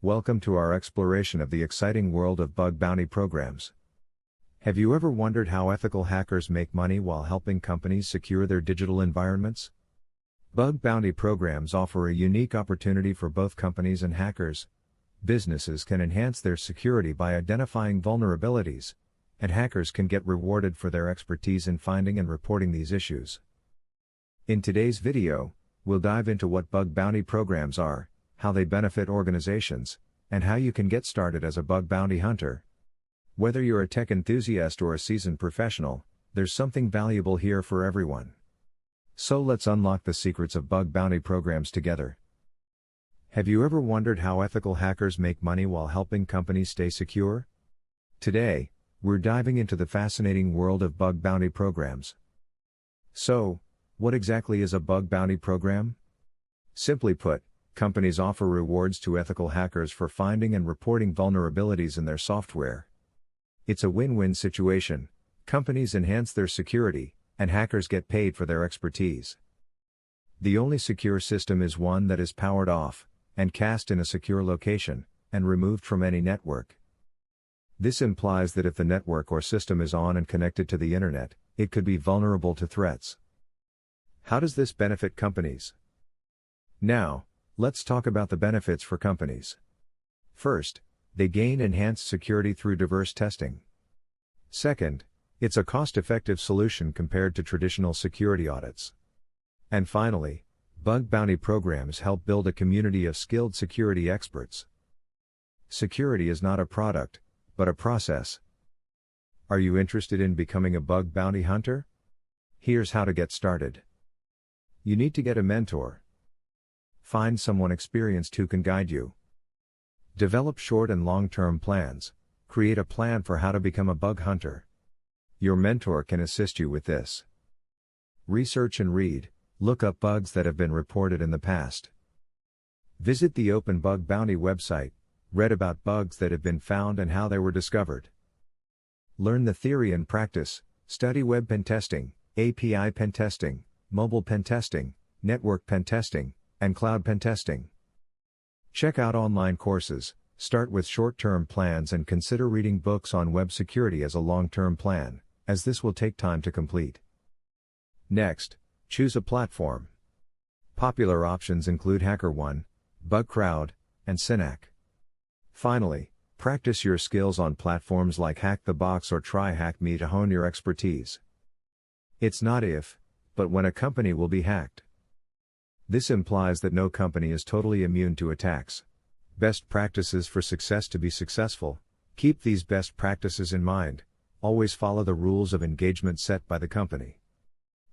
Welcome to our exploration of the exciting world of bug bounty programs. Have you ever wondered how ethical hackers make money while helping companies secure their digital environments? Bug bounty programs offer a unique opportunity for both companies and hackers. Businesses can enhance their security by identifying vulnerabilities, and hackers can get rewarded for their expertise in finding and reporting these issues. In today's video, we'll dive into what bug bounty programs are, how they benefit organizations, and how you can get started as a bug bounty hunter. Whether you're a tech enthusiast or a seasoned professional, there's something valuable here for everyone. So let's unlock the secrets of bug bounty programs together. Have you ever wondered how ethical hackers make money while helping companies stay secure? Today, we're diving into the fascinating world of bug bounty programs. So, what exactly is a bug bounty program? Simply put, companies offer rewards to ethical hackers for finding and reporting vulnerabilities in their software. It's a win-win situation. Companies enhance their security, and hackers get paid for their expertise. The only secure system is one that is powered off, and cast in a secure location, and removed from any network. This implies that if the network or system is on and connected to the internet, it could be vulnerable to threats. How does this benefit companies? Now, let's talk about the benefits for companies. First, they gain enhanced security through diverse testing. Second, it's a cost-effective solution compared to traditional security audits. And finally, bug bounty programs help build a community of skilled security experts. Security is not a product, but a process. Are you interested in becoming a bug bounty hunter? Here's how to get started. You need to get a mentor. Find someone experienced who can guide you. Develop short and long-term plans. Create a plan for how to become a bug hunter. Your mentor can assist you with this. Research and read. Look up bugs that have been reported in the past. Visit the Open Bug Bounty website. Read about bugs that have been found and how they were discovered. Learn the theory and practice. Study web pen testing, API pen testing, mobile pen testing, network pen testing, and cloud pen testing. Check out online courses. Start with short-term plans and consider reading books on web security as a long-term plan, as this will take time to complete. Next, choose a platform. Popular options include HackerOne, BugCrowd, and Synack. Finally, practice your skills on platforms like HackTheBox or TryHackMe to hone your expertise. It's not if, but when a company will be hacked. This implies that no company is totally immune to attacks. Best practices for success. To be successful, keep these best practices in mind. Always follow the rules of engagement set by the company.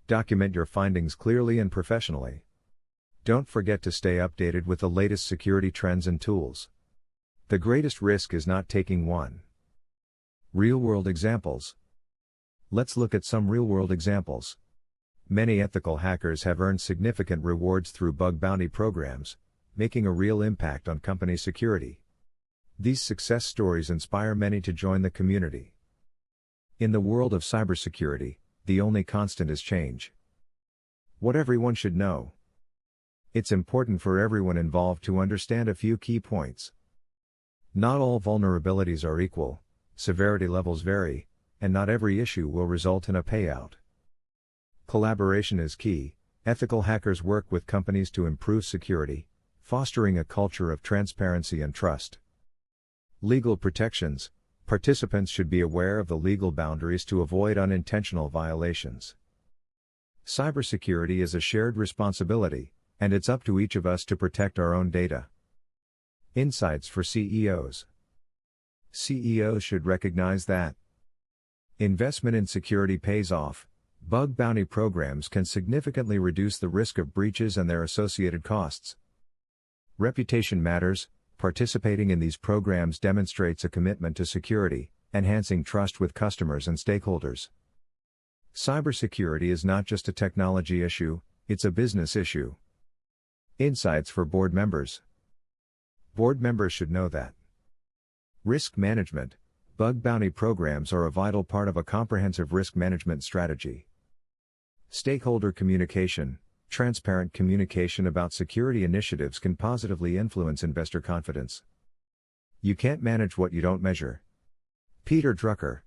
Document your findings clearly and professionally. Don't forget to stay updated with the latest security trends and tools. The greatest risk is not taking one. Real-world examples. Let's look at some real-world examples. Many ethical hackers have earned significant rewards through bug bounty programs, making a real impact on company security. These success stories inspire many to join the community. In the world of cybersecurity, the only constant is change. What everyone should know. It's important for everyone involved to understand a few key points. Not all vulnerabilities are equal, severity levels vary, and not every issue will result in a payout. Collaboration is key. Ethical hackers work with companies to improve security, fostering a culture of transparency and trust. Legal protections. Participants should be aware of the legal boundaries to avoid unintentional violations. Cybersecurity is a shared responsibility, and it's up to each of us to protect our own data. Insights for CEOs. CEOs should recognize that investment in security pays off. Bug bounty programs can significantly reduce the risk of breaches and their associated costs. Reputation matters. Participating in these programs demonstrates a commitment to security, enhancing trust with customers and stakeholders. Cybersecurity is not just a technology issue, it's a business issue. Insights for board members. Board members should know that risk management. Bug bounty programs are a vital part of a comprehensive risk management strategy. Stakeholder communication. Transparent communication about security initiatives can positively influence investor confidence. You can't manage what you don't measure. Peter Drucker.